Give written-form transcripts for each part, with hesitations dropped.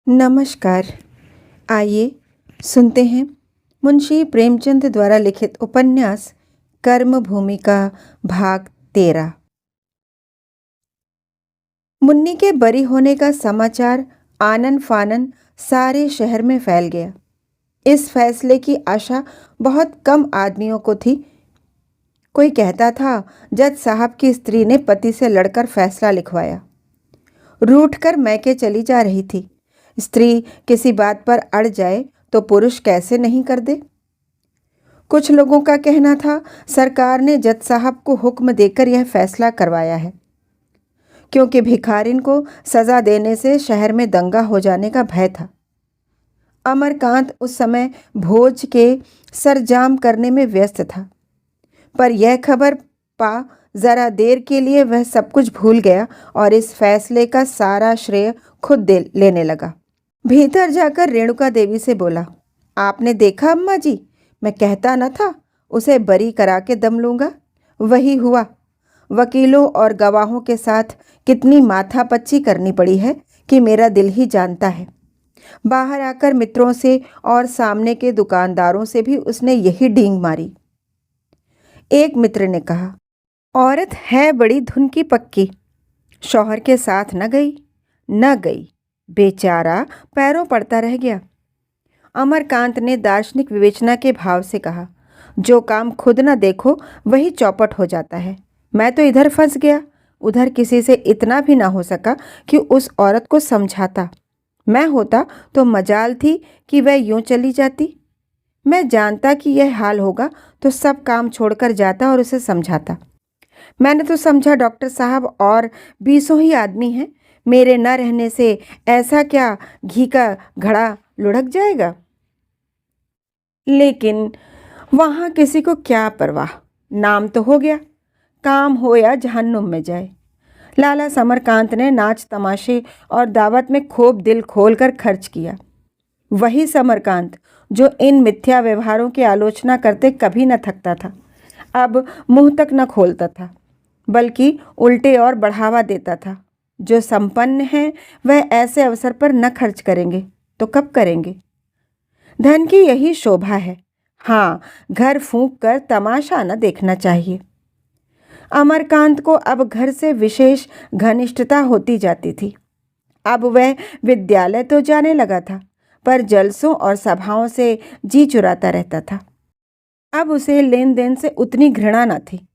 नमस्कार। आइए सुनते हैं मुंशी प्रेमचंद द्वारा लिखित उपन्यास कर्मभूमि का भाग 13। मुन्नी के बरी होने का समाचार आनन फानन सारे शहर में फैल गया। इस फैसले की आशा बहुत कम आदमियों को थी। कोई कहता था जज साहब की स्त्री ने पति से लड़कर फैसला लिखवाया। रूठकर मैके चली जा रही थी। स्त्री किसी बात पर अड़ जाए तो पुरुष कैसे नहीं कर दे। कुछ लोगों का कहना था सरकार ने जज साहब को हुक्म देकर यह फैसला करवाया है, क्योंकि भिखारिन को सजा देने से शहर में दंगा हो जाने का भय था। अमरकांत उस समय भोज के सरजाम करने में व्यस्त था, पर यह खबर पा जरा देर के लिए वह सब कुछ भूल गया और इस फैसले का सारा श्रेय खुद लेने लगा। भीतर जाकर रेणुका देवी से बोला, आपने देखा अम्मा जी, मैं कहता न था उसे बरी करा के दम लूँगा। वही हुआ। वकीलों और गवाहों के साथ कितनी माथापच्ची करनी पड़ी है कि मेरा दिल ही जानता है। बाहर आकर मित्रों से और सामने के दुकानदारों से भी उसने यही डींग मारी। एक मित्र ने कहा, औरत है बड़ी धुन की पक्की, शौहर के साथ न गई, बेचारा पैरों पड़ता रह गया। अमरकांत ने दार्शनिक विवेचना के भाव से कहा, जो काम खुद न देखो वही चौपट हो जाता है। मैं तो इधर फंस गया, उधर किसी से इतना भी ना हो सका कि उस औरत को समझाता। मैं होता तो मजाल थी कि वह यूं चली जाती। मैं जानता कि यह हाल होगा तो सब काम छोड़कर जाता और उसे समझाता। मैंने तो समझा डॉक्टर साहब और 20 ही आदमी हैं, मेरे न रहने से ऐसा क्या घी का घड़ा लुढ़क जाएगा। लेकिन वहाँ किसी को क्या परवाह, नाम तो हो गया, काम हो या जहन्नुम में जाए। लाला समरकांत ने नाच तमाशे और दावत में खूब दिल खोलकर खर्च किया। वही समरकांत जो इन मिथ्या व्यवहारों की आलोचना करते कभी न थकता था, अब मुंह तक न खोलता था, बल्कि उल्टे और बढ़ावा देता था। जो संपन्न हैं वह ऐसे अवसर पर न खर्च करेंगे तो कब करेंगे। धन की यही शोभा है। हाँ, घर फूंक कर तमाशा न देखना चाहिए। अमरकांत को अब घर से विशेष घनिष्ठता होती जाती थी। अब वह विद्यालय तो जाने लगा था, पर जलसों और सभाओं से जी चुराता रहता था। अब उसे लेन देन से उतनी घृणा न थी।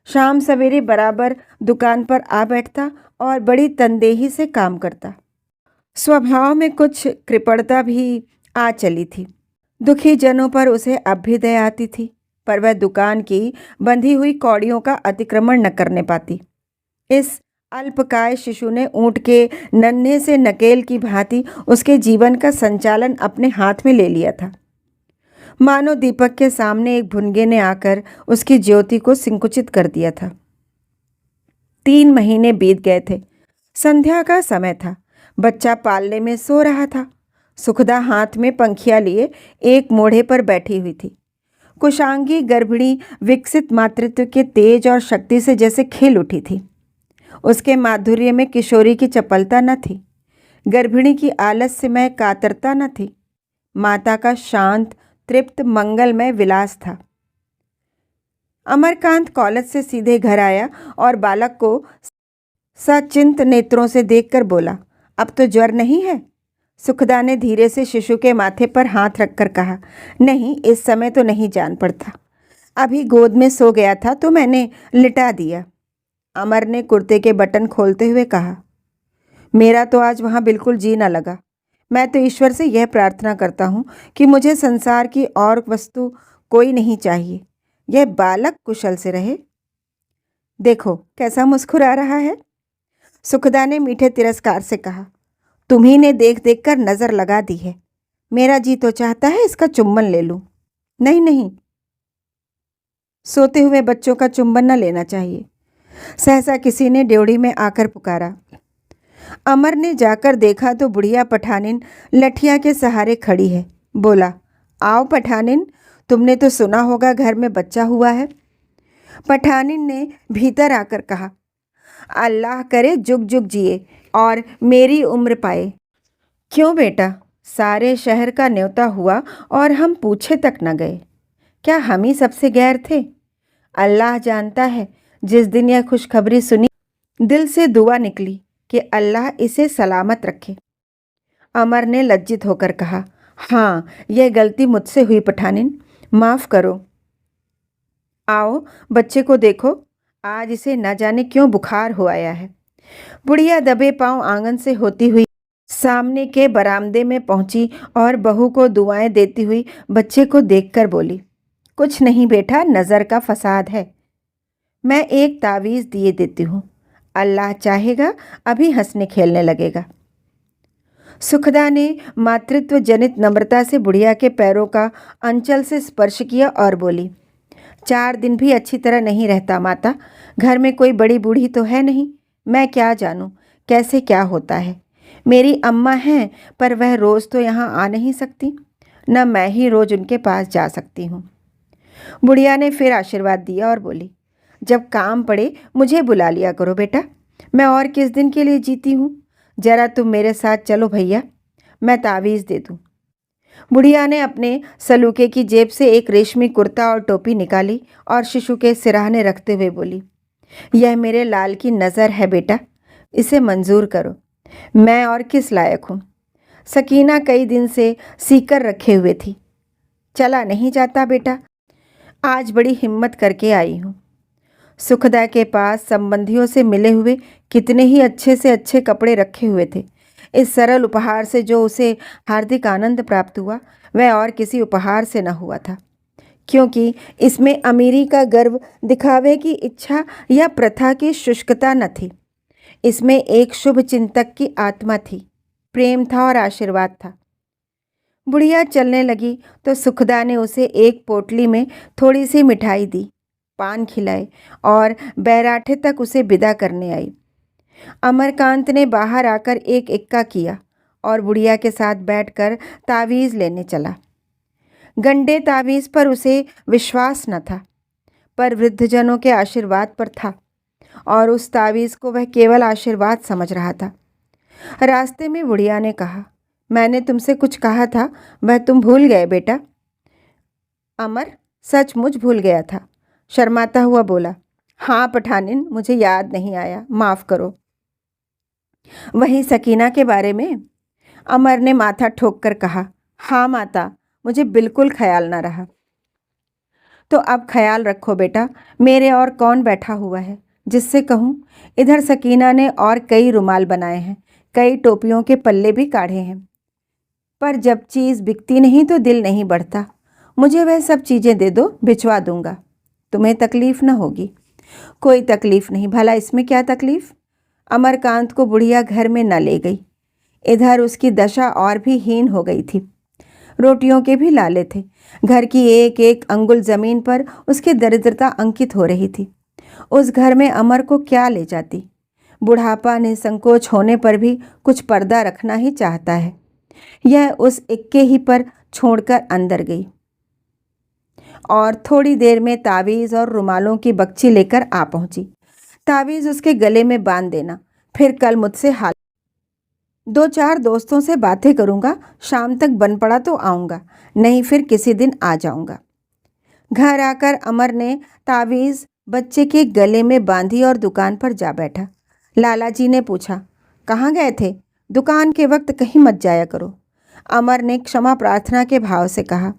शाम सवेरे बराबर दुकान पर आ बैठता और बड़ी तनदेही से काम करता। स्वभाव में कुछ कृपणता भी आ चली थी। दुखी जनों पर उसे अब भी दया आती थी, पर वह दुकान की बंधी हुई कौड़ियों का अतिक्रमण न करने पाती। इस अल्पकाय शिशु ने ऊंट के नन्हे से नकेल की भांति उसके जीवन का संचालन अपने हाथ में ले लिया था। मानो दीपक के सामने एक भुनगे ने आकर उसकी ज्योति को संकुचित कर दिया था। 3 महीने बीत गए थे। संध्या का समय था। बच्चा पालने में सो रहा था। सुखदा हाथ में पंखिया लिए एक मोढ़े पर बैठी हुई थी। कुशांगी गर्भिणी विकसित मातृत्व के तेज और शक्ति से जैसे खिल उठी थी। उसके माधुर्य में किशोरी की चपलता न थी, गर्भिणी की आलस्यमय कातरता न थी। माता का शांत तृप्त मंगलमय विलास था। अमरकांत कॉलेज से सीधे घर आया और बालक को सचिंत नेत्रों से देखकर बोला, अब तो ज्वर नहीं है। सुखदा ने धीरे से शिशु के माथे पर हाथ रखकर कहा, नहीं, इस समय तो नहीं जान पड़ता, अभी गोद में सो गया था तो मैंने लिटा दिया। अमर ने कुर्ते के बटन खोलते हुए कहा, मेरा तो आज वहाँ बिल्कुल जी न लगा। मैं तो ईश्वर से यह प्रार्थना करता हूँ कि मुझे संसार की और वस्तु कोई नहीं चाहिए, यह बालक कुशल से रहे। देखो कैसा मुस्कुरा रहा है। सुखदा ने मीठे तिरस्कार से कहा, तुम्ही ने देख देख कर नजर लगा दी है। मेरा जी तो चाहता है इसका चुम्बन ले लूं। नहीं नहीं, सोते हुए बच्चों का चुम्बन न लेना चाहिए, सहसा किसी ने ड्योढ़ी में आकर पुकारा। अमर ने जाकर देखा तो बुढ़िया पठानिन लठिया के सहारे खड़ी है। बोला, आओ पठानिन, तुमने तो सुना होगा घर में बच्चा हुआ है। पठानिन ने भीतर आकर कहा, अल्लाह करे जुग जुग जिए और मेरी उम्र पाए। क्यों बेटा? सारे शहर का न्योता हुआ और हम पूछे तक न गए। क्या हम ही सबसे गैर थे? अल्लाह जानता है, जिस दिन यह खुशखबरी सुनी दिल से दुआ निकली कि अल्लाह इसे सलामत रखे। अमर ने लज्जित होकर कहा, हाँ, यह गलती मुझसे हुई पठानिन, माफ करो। आओ, बच्चे को देखो, आज इसे न जाने क्यों बुखार हो आया है। बुढ़िया दबे पांव आंगन से होती हुई सामने के बरामदे में पहुंची और बहू को दुआएं देती हुई बच्चे को देखकर बोली, कुछ नहीं बेटा, नज़र का फसाद है। मैं एक तावीज़ दिए देती हूँ, अल्लाह चाहेगा अभी हंसने खेलने लगेगा। सुखदा ने मातृत्व जनित नम्रता से बुढ़िया के पैरों का अंचल से स्पर्श किया और बोली, 4 दिन भी अच्छी तरह नहीं रहता माता। घर में कोई बड़ी बूढ़ी तो है नहीं, मैं क्या जानूं कैसे क्या होता है। मेरी अम्मा हैं, पर वह रोज़ तो यहाँ आ नहीं सकती, न मैं ही रोज़ उनके पास जा सकती हूँ। बुढ़िया ने फिर आशीर्वाद दिया और बोली, जब काम पड़े मुझे बुला लिया करो बेटा, मैं और किस दिन के लिए जीती हूँ। जरा तुम मेरे साथ चलो भैया, मैं तावीज़ दे दूँ। बुढ़िया ने अपने सलूके की जेब से एक रेशमी कुर्ता और टोपी निकाली और शिशु के सिरहाने रखते हुए बोली, यह मेरे लाल की नज़र है बेटा, इसे मंजूर करो। मैं और किस लायक हूँ। सकीना कई दिन से सीकर रखे हुए थी, चला नहीं जाता बेटा, आज बड़ी हिम्मत करके आई हूँ। सुखदा के पास संबंधियों से मिले हुए कितने ही अच्छे से अच्छे कपड़े रखे हुए थे। इस सरल उपहार से जो उसे हार्दिक आनंद प्राप्त हुआ, वह और किसी उपहार से न हुआ था, क्योंकि इसमें अमीरी का गर्व, दिखावे की इच्छा या प्रथा की शुष्कता न थी। इसमें एक शुभ चिंतक की आत्मा थी, प्रेम था और आशीर्वाद था। बुढ़िया चलने लगी तो सुखदा ने उसे एक पोटली में थोड़ी सी मिठाई दी, पान खिलाए और बैराठे तक उसे विदा करने आई। अमरकांत ने बाहर आकर एक इक्का किया और बुढ़िया के साथ बैठकर तावीज़ लेने चला। गंडे तावीज़ पर उसे विश्वास न था, पर वृद्धजनों के आशीर्वाद पर था, और उस तावीज़ को वह केवल आशीर्वाद समझ रहा था। रास्ते में बुढ़िया ने कहा, मैंने तुमसे कुछ कहा था, वह तुम भूल गए बेटा। अमर सचमुच भूल गया था, शर्माता हुआ बोला, हाँ पठानिन, मुझे याद नहीं आया, माफ़ करो। वही सकीना के बारे में? अमर ने माथा ठोक कर कहा, हाँ माता, मुझे बिल्कुल ख्याल ना रहा। तो अब ख्याल रखो बेटा, मेरे और कौन बैठा हुआ है जिससे कहूँ। इधर सकीना ने और कई रुमाल बनाए हैं, कई टोपियों के पल्ले भी काढ़े हैं, पर जब चीज़ बिकती नहीं तो दिल नहीं बढ़ता। मुझे वह सब चीज़ें दे दो, भिजवा दूंगा, तुम्हें तकलीफ़ न होगी। कोई तकलीफ़ नहीं, भला इसमें क्या तकलीफ़। अमरकांत को बुढ़िया घर में न ले गई। इधर उसकी दशा और भी हीन हो गई थी। रोटियों के भी लाले थे। घर की एक एक अंगुल ज़मीन पर उसकी दरिद्रता अंकित हो रही थी। उस घर में अमर को क्या ले जाती। बुढ़ापा ने संकोच होने पर भी कुछ पर्दा रखना ही चाहता है। यह उस इक्के ही पर छोड़कर अंदर गई और थोड़ी देर में तावीज़ और रुमालों की बक्ची लेकर आ पहुंची। तावीज़ उसके गले में बांध देना, फिर कल मुझसे हाल 2-4 दोस्तों से बातें करूंगा, शाम तक बन पड़ा तो आऊँगा, नहीं फिर किसी दिन आ जाऊँगा। घर आकर अमर ने तावीज़ बच्चे के गले में बांधी और दुकान पर जा बैठा। लाला जी ने पूछा, कहाँ गए थे? दुकान के वक्त कहीं मत जाया करो। अमर ने क्षमा प्रार्थना के भाव से कहा,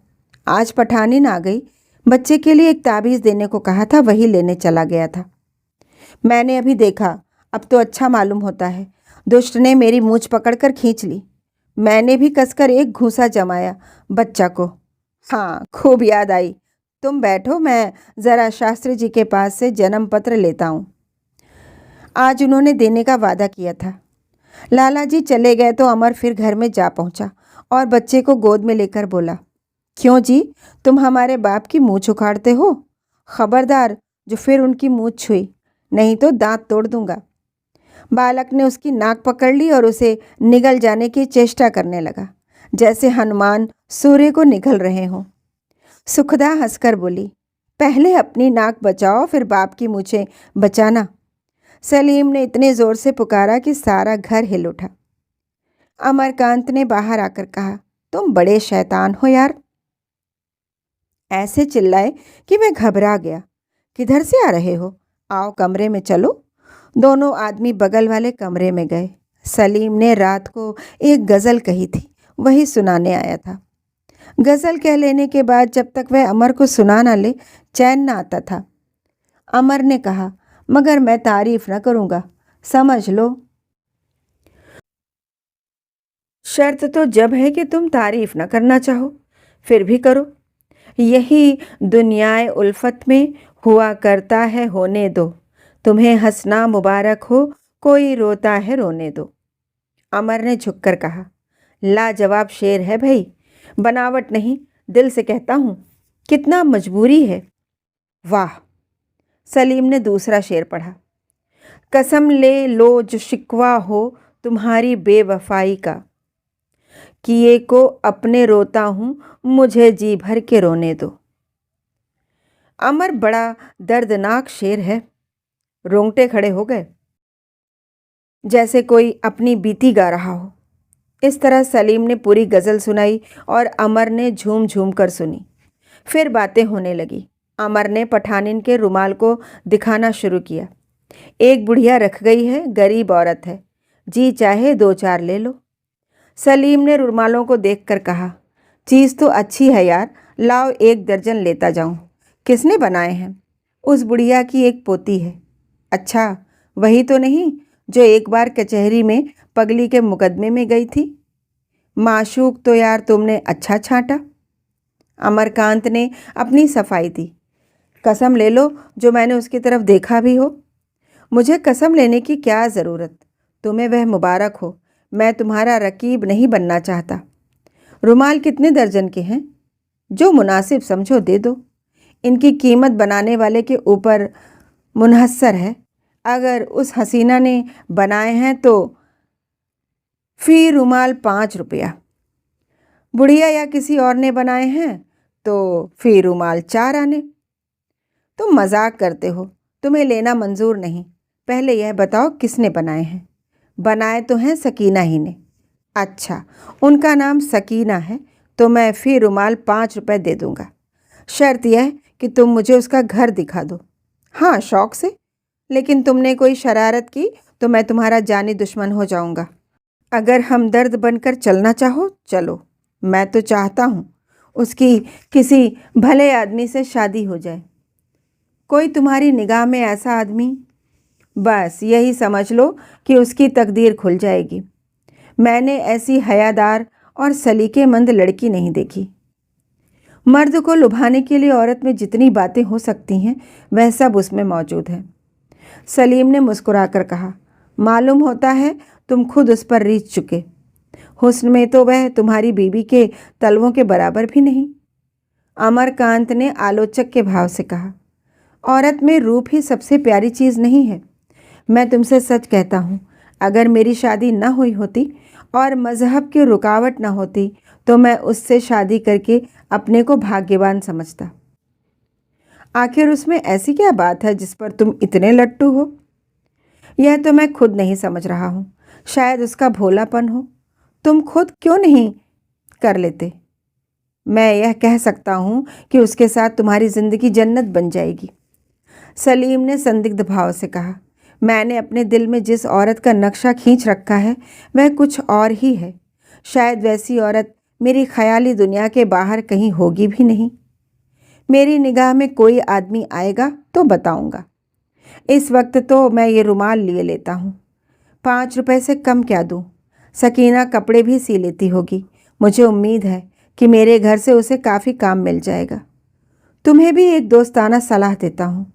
आज पठानिन आ गई, बच्चे के लिए एक ताबीज़ देने को कहा था, वही लेने चला गया था। मैंने अभी देखा, अब तो अच्छा मालूम होता है। दुष्ट ने मेरी मूंछ पकड़कर खींच ली। मैंने भी कसकर एक घूंसा जमाया बच्चा को। हाँ, खूब याद आई। तुम बैठो, मैं ज़रा शास्त्री जी के पास से जन्म पत्र लेता हूँ। आज उन्होंने देने का वादा किया था। लाला जी चले गए तो अमर फिर घर में जा पहुँचा और बच्चे को गोद में लेकर बोला, क्यों जी, तुम हमारे बाप की मूँछ उखाड़ते हो? खबरदार जो फिर उनकी मूँछ छुई, नहीं तो दांत तोड़ दूंगा। बालक ने उसकी नाक पकड़ ली और उसे निगल जाने की चेष्टा करने लगा, जैसे हनुमान सूर्य को निगल रहे हों। सुखदा हंसकर बोली, पहले अपनी नाक बचाओ, फिर बाप की मूछें बचाना। सलीम ने इतने ज़ोर से पुकारा कि सारा घर हिल उठा। अमरकांत ने बाहर आकर कहा, तुम बड़े शैतान हो यार। ऐसे चिल्लाए कि मैं घबरा गया। किधर से आ रहे हो? आओ कमरे में चलो। दोनों आदमी बगल वाले कमरे में गए। सलीम ने रात को एक गज़ल कही थी, वही सुनाने आया था। गज़ल कह लेने के बाद जब तक वह अमर को सुना ना ले, चैन ना आता था। अमर ने कहा, मगर मैं तारीफ न करूँगा, समझ लो। शर्त तो जब है कि तुम तारीफ न करना चाहो, फिर भी करो। यही दुनियाए उल्फत में हुआ करता है, होने दो। तुम्हें हंसना मुबारक हो, कोई रोता है, रोने दो। अमर ने झुककर कहा, लाजवाब शेर है भाई, बनावट नहीं, दिल से कहता हूँ। कितना मजबूरी है। वाह। सलीम ने दूसरा शेर पढ़ा। कसम ले लो जो शिकवा हो तुम्हारी बेवफाई का, किए को अपने रोता हूँ, मुझे जी भर के रोने दो। अमर, बड़ा दर्दनाक शेर है। रोंगटे खड़े हो गए, जैसे कोई अपनी बीती गा रहा हो। इस तरह सलीम ने पूरी गज़ल सुनाई और अमर ने झूम झूम कर सुनी। फिर बातें होने लगी। अमर ने पठानिन के रुमाल को दिखाना शुरू किया। एक बुढ़िया रख गई है, गरीब औरत है, जी चाहे दो चार ले लो। सलीम ने रुमालों को देखकर कहा, चीज़ तो अच्छी है यार, लाओ 1 दर्जन लेता जाऊं। किसने बनाए हैं? उस बुढ़िया की एक पोती है। अच्छा, वही तो नहीं जो एक बार कचहरी में पगली के मुकदमे में गई थी? माशूक तो यार तुमने अच्छा छांटा। अमरकांत ने अपनी सफाई दी। कसम ले लो जो मैंने उसकी तरफ देखा भी हो। मुझे कसम लेने की क्या ज़रूरत? तुम्हें वह मुबारक हो, मैं तुम्हारा रकीब नहीं बनना चाहता। रुमाल कितने दर्जन के हैं? जो मुनासिब समझो दे दो। इनकी कीमत बनाने वाले के ऊपर मुनहसर है। अगर उस हसीना ने बनाए हैं तो फी रुमाल 5 रुपया। बुढ़िया या किसी और ने बनाए हैं तो फी रुमाल 4 आने। तुम मजाक करते हो, तुम्हें लेना मंजूर नहीं। पहले यह बताओ किसने बनाए हैं? बनाए तो हैं सकीना ही ने। अच्छा, उनका नाम सकीना है तो मैं फी रुमाल 5 रुपये दे दूँगा। शर्त यह कि तुम मुझे उसका घर दिखा दो। हाँ, शौक से, लेकिन तुमने कोई शरारत की तो मैं तुम्हारा जानी दुश्मन हो जाऊँगा। अगर हमदर्द बनकर चलना चाहो चलो। मैं तो चाहता हूँ उसकी किसी भले आदमी से शादी हो जाए। कोई तुम्हारी निगाह में ऐसा आदमी, बस यही समझ लो कि उसकी तकदीर खुल जाएगी। मैंने ऐसी हयादार और सलीकेमंद लड़की नहीं देखी। मर्द को लुभाने के लिए औरत में जितनी बातें हो सकती हैं वह सब उसमें मौजूद है। सलीम ने मुस्कुराकर कहा, मालूम होता है तुम खुद उस पर रीझ चुके। हुस्न में तो वह तुम्हारी बीबी के तलवों के बराबर भी नहीं। अमरकांत ने आलोचक के भाव से कहा, औरत में रूप ही सबसे प्यारी चीज़ नहीं है। मैं तुमसे सच कहता हूँ, अगर मेरी शादी न हुई होती और मज़हब की रुकावट न होती तो मैं उससे शादी करके अपने को भाग्यवान समझता। आखिर उसमें ऐसी क्या बात है जिस पर तुम इतने लट्टू हो? यह तो मैं खुद नहीं समझ रहा हूँ। शायद उसका भोलापन हो। तुम खुद क्यों नहीं कर लेते? मैं यह कह सकता हूँ कि उसके साथ तुम्हारी ज़िंदगी जन्नत बन जाएगी। सलीम ने संदिग्ध भाव से कहा, मैंने अपने दिल में जिस औरत का नक्शा खींच रखा है वह कुछ और ही है। शायद वैसी औरत मेरी ख्याली दुनिया के बाहर कहीं होगी भी नहीं। मेरी निगाह में कोई आदमी आएगा तो बताऊंगा। इस वक्त तो मैं ये रुमाल लिए लेता हूँ। 5 रुपए से कम क्या दूँ? सकीना कपड़े भी सी लेती होगी। मुझे उम्मीद है कि मेरे घर से उसे काफ़ी काम मिल जाएगा। तुम्हें भी एक दोस्ताना सलाह देता हूँ।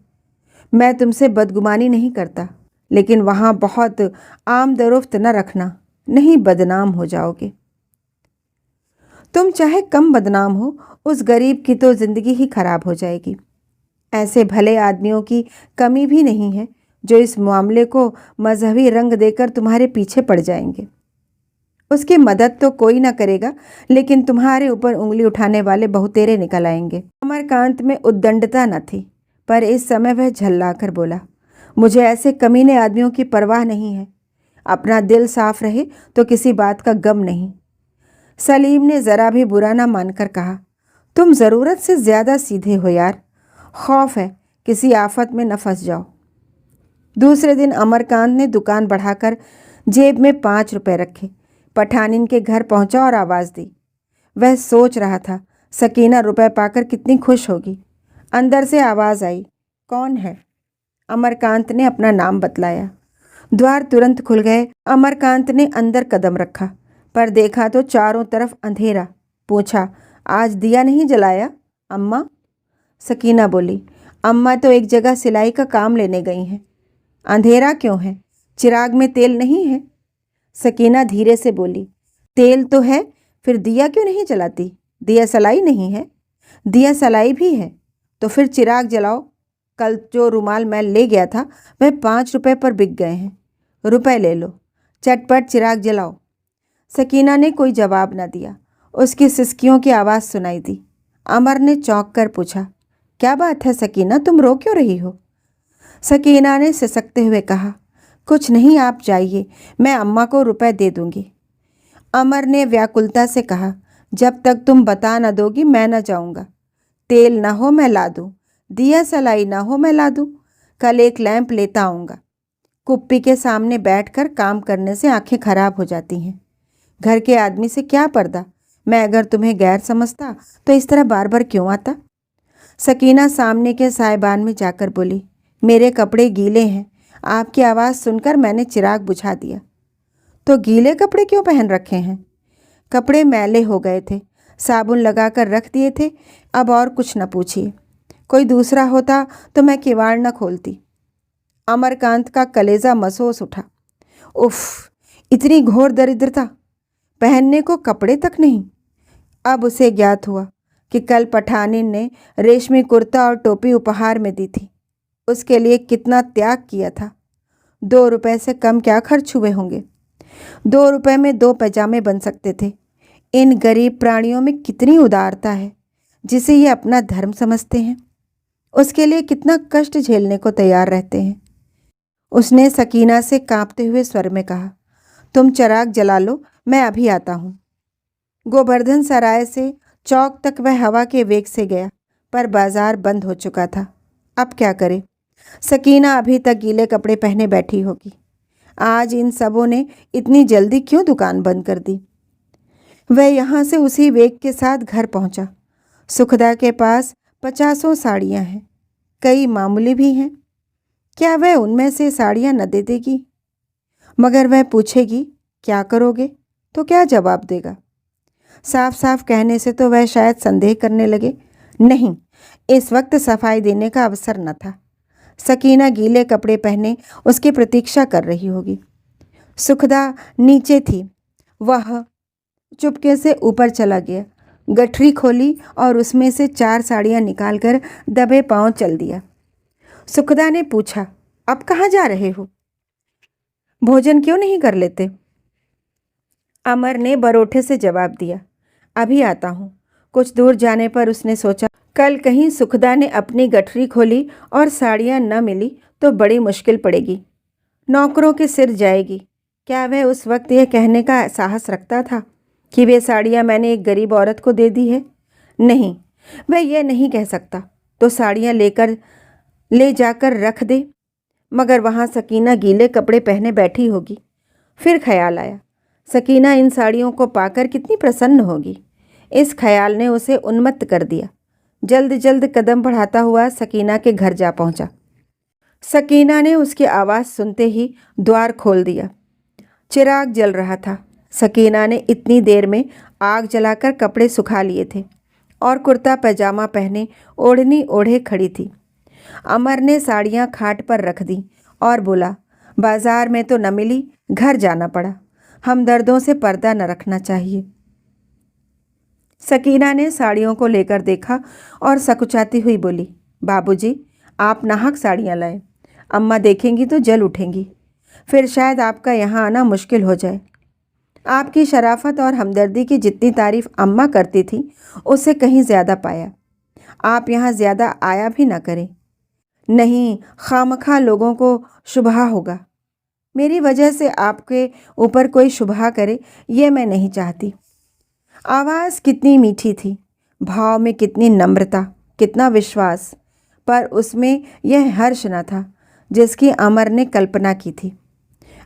मैं तुमसे बदगुमानी नहीं करता, लेकिन वहाँ बहुत आमदरोफ्त न रखना, नहीं बदनाम हो जाओगे। तुम चाहे कम बदनाम हो, उस गरीब की तो ज़िंदगी ही खराब हो जाएगी। ऐसे भले आदमियों की कमी भी नहीं है जो इस मामले को मजहबी रंग देकर तुम्हारे पीछे पड़ जाएंगे। उसकी मदद तो कोई ना करेगा, लेकिन तुम्हारे ऊपर उंगली उठाने वाले बहुतेरे निकल आएंगे। अमरकांत में उद्दंडता न थी, पर इस समय वह झल्लाकर बोला, मुझे ऐसे कमीने आदमियों की परवाह नहीं है। अपना दिल साफ रहे तो किसी बात का गम नहीं। सलीम ने ज़रा भी बुरा ना मानकर कहा, तुम ज़रूरत से ज़्यादा सीधे हो यार, खौफ है किसी आफत में न फंस जाओ। दूसरे दिन अमरकांत ने दुकान बढ़ाकर जेब में 5 रुपए रखे, पठानिन के घर पहुंचा और आवाज़ दी। वह सोच रहा था सकीना रुपए पाकर कितनी खुश होगी। अंदर से आवाज़ आई, कौन है? अमरकांत ने अपना नाम बतलाया। द्वार तुरंत खुल गए। अमरकांत ने अंदर कदम रखा पर देखा तो चारों तरफ अंधेरा। पूछा, आज दिया नहीं जलाया अम्मा? सकीना बोली, अम्मा तो एक जगह सिलाई का काम लेने गई हैं। अंधेरा क्यों है? चिराग में तेल नहीं है? सकीना धीरे से बोली, तेल तो है, फिर दिया क्यों नहीं जलाती? दिया सलाई नहीं है? दिया सलाई भी है तो फिर चिराग जलाओ। कल जो रुमाल मैं ले गया था वह 5 रुपए पर बिक गए हैं, रुपए ले लो, चटपट चिराग जलाओ। सकीना ने कोई जवाब न दिया। उसकी सिसकियों की आवाज़ सुनाई दी। अमर ने चौंक कर पूछा, क्या बात है सकीना, तुम रो क्यों रही हो? सकीना ने सिसकते हुए कहा, कुछ नहीं, आप जाइए, मैं अम्मा को रुपए दे दूंगी। अमर ने व्याकुलता से कहा, जब तक तुम बता न दोगी मैं न जाऊंगा। तेल ना हो मैं ला दूं, दिया सलाई ना हो मैं ला दूं, कल एक लैंप लेता आऊँगा। कुप्पी के सामने बैठकर काम करने से आंखें खराब हो जाती हैं। घर के आदमी से क्या पर्दा? मैं अगर तुम्हें गैर समझता तो इस तरह बार बार क्यों आता? सकीना सामने के साइबान में जाकर बोली, मेरे कपड़े गीले हैं। आपकी आवाज़ सुनकर मैंने चिराग बुझा दिया। तो गीले कपड़े क्यों पहन रखे हैं? कपड़े मैले हो गए थे, साबुन लगाकर रख दिए थे। अब और कुछ न पूछिए। कोई दूसरा होता तो मैं किवाड़ न खोलती। अमरकांत का कलेजा मसोस उठा। उफ, इतनी घोर दरिद्रता, पहनने को कपड़े तक नहीं। अब उसे ज्ञात हुआ कि कल पठानिन ने रेशमी कुर्ता और टोपी उपहार में दी थी। उसके लिए कितना त्याग किया था। 2 रुपए से कम क्या खर्च हुए होंगे? 2 रुपए में 2 पैजामे बन सकते थे। इन गरीब प्राणियों में कितनी उदारता है जिसे ये अपना धर्म समझते हैं। उसके लिए कितना कष्ट झेलने को तैयार रहते हैं। उसने सकीना से कांपते हुए स्वर में कहा, तुम चिराग जला लो, मैं अभी आता हूँ। गोवर्धन सराय से चौक तक वह हवा के वेग से गया, पर बाजार बंद हो चुका था। अब क्या करे? सकीना अभी तक गीले कपड़े पहने बैठी होगी। आज इन सबों ने इतनी जल्दी क्यों दुकान बंद कर दी? वह यहाँ से उसी वेग के साथ घर पहुँचा। सुखदा के पास 50 साड़ियाँ हैं, कई मामूली भी हैं। क्या वह उनमें से साड़ियाँ न दे देगी? मगर वह पूछेगी, क्या करोगे? तो क्या जवाब देगा? साफ साफ कहने से तो वह शायद संदेह करने लगे। नहीं, इस वक्त सफाई देने का अवसर न था। सकीना गीले कपड़े पहने उसकी प्रतीक्षा कर रही होगी। सुखदा नीचे थी। वह चुपके से ऊपर चला गया, गठरी खोली और उसमें से 4 साड़ियाँ निकालकर दबे पांव चल दिया। सुखदा ने पूछा, अब कहाँ जा रहे हो? भोजन क्यों नहीं कर लेते? अमर ने बरोठे से जवाब दिया, अभी आता हूँ। कुछ दूर जाने पर उसने सोचा, कल कहीं सुखदा ने अपनी गठरी खोली और साड़ियाँ न मिली तो बड़ी मुश्किल पड़ेगी, नौकरों के सिर जाएगी। क्या वह उस वक्त यह कहने का साहस रखता था कि वे साड़ियाँ मैंने एक गरीब औरत को दे दी है? नहीं, वह यह नहीं कह सकता। तो साड़ियाँ ले जाकर रख दे। मगर वहाँ सकीना गीले कपड़े पहने बैठी होगी। फिर ख्याल आया, सकीना इन साड़ियों को पाकर कितनी प्रसन्न होगी। इस ख्याल ने उसे उन्मत्त कर दिया। जल्द जल्द कदम बढ़ाता हुआ सकीना के घर जा पहुँचा। सकीना ने उसकी आवाज़ सुनते ही द्वार खोल दिया। चिराग जल रहा था। सकीना ने इतनी देर में आग जलाकर कपड़े सुखा लिए थे और कुर्ता पैजामा पहने ओढ़नी ओढ़े खड़ी थी। अमर ने साड़ियाँ खाट पर रख दी और बोला, बाजार में तो न मिली, घर जाना पड़ा। हमदर्दों से पर्दा न रखना चाहिए। सकीना ने साड़ियों को लेकर देखा और सकुचाती हुई बोली, बाबूजी, आप नाहक साड़ियाँ लाए। अम्मा देखेंगी तो जल उठेंगी। फिर शायद आपका यहाँ आना मुश्किल हो जाए। आपकी शराफत और हमदर्दी की जितनी तारीफ अम्मा करती थी उससे कहीं ज़्यादा पाया। आप यहाँ ज़्यादा आया भी ना करें। नहीं, खामखा लोगों को शुबहा होगा। मेरी वजह से आपके ऊपर कोई शुबहा करे, ये मैं नहीं चाहती। आवाज़ कितनी मीठी थी, भाव में कितनी नम्रता, कितना विश्वास, पर उसमें यह हर्ष न था जिसकी अमर ने कल्पना की थी।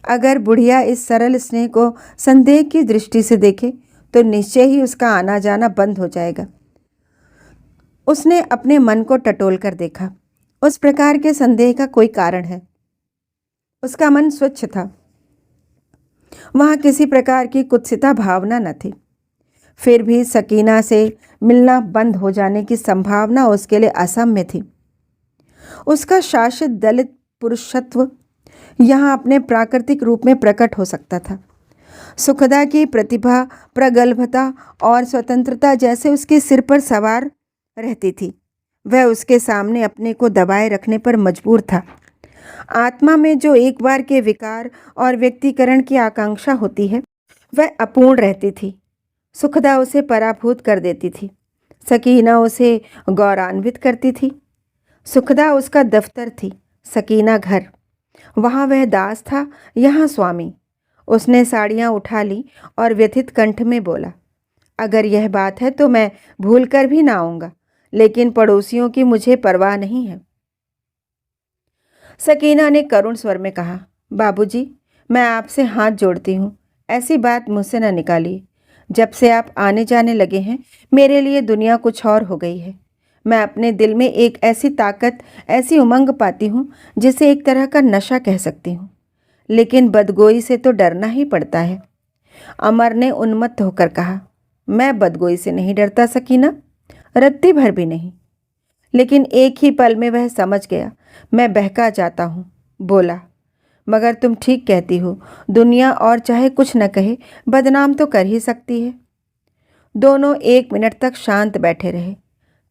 अगर बुढ़िया इस सरल स्नेह को संदेह की दृष्टि से देखे तो निश्चय ही उसका आना जाना बंद हो जाएगा। उसने अपने मन को टटोल कर देखा। उस प्रकार के संदेह का कोई कारण है? उसका मन स्वच्छ था, वहाँ किसी प्रकार की कुत्सिता भावना न थी। फिर भी सकीना से मिलना बंद हो जाने की संभावना उसके लिए असम्य थी। उसका शासित दलित पुरुषत्व यहाँ अपने प्राकृतिक रूप में प्रकट हो सकता था। सुखदा की प्रतिभा, प्रगल्भता और स्वतंत्रता जैसे उसके सिर पर सवार रहती थी। वह उसके सामने अपने को दबाए रखने पर मजबूर था। आत्मा में जो एक बार के विकार और व्यक्तिकरण की आकांक्षा होती है, वह अपूर्ण रहती थी। सुखदा उसे पराभूत कर देती थी, सकीना उसे गौरवान्वित करती थी। सुखदा उसका दफ्तर थी, सकीना घर। वहाँ वह दास था, यहाँ स्वामी। उसने साड़ियाँ उठा ली और व्यथित कंठ में बोला, अगर यह बात है तो मैं भूल कर भी ना आऊँगा, लेकिन पड़ोसियों की मुझे परवाह नहीं है। सकीना ने करुण स्वर में कहा, बाबूजी, मैं आपसे हाथ जोड़ती हूँ, ऐसी बात मुझसे न निकालिए। जब से आप आने जाने लगे हैं, मेरे लिए दुनिया कुछ और हो गई है। मैं अपने दिल में एक ऐसी ताकत, ऐसी उमंग पाती हूँ जिसे एक तरह का नशा कह सकती हूँ। लेकिन बदगोई से तो डरना ही पड़ता है। अमर ने उन्मत्त होकर कहा, मैं बदगोई से नहीं डरता सकीना, रत्ती भर भी नहीं। लेकिन एक ही पल में वह समझ गया, मैं बहका जाता हूँ। बोला, मगर तुम ठीक कहती हो, दुनिया और चाहे कुछ न कहे, बदनाम तो कर ही सकती है। दोनों 1 मिनट तक शांत बैठे रहे।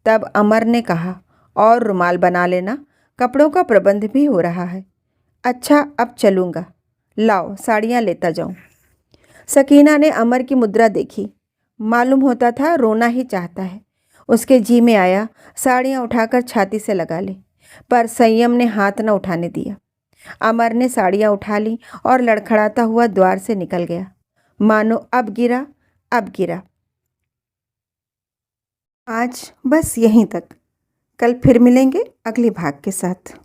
तब अमर ने कहा, और रुमाल बना लेना, कपड़ों का प्रबंध भी हो रहा है। अच्छा, अब चलूँगा, लाओ साड़ियाँ लेता जाऊँ। सकीना ने अमर की मुद्रा देखी। मालूम होता था रोना ही चाहता है। उसके जी में आया साड़ियाँ उठाकर छाती से लगा ले, पर संयम ने हाथ न उठाने दिया। अमर ने साड़ियाँ उठा ली और लड़खड़ाता हुआ द्वार से निकल गया, मानो अब गिरा, अब गिरा। आज बस यहीं तक। कल फिर मिलेंगे अगले भाग के साथ।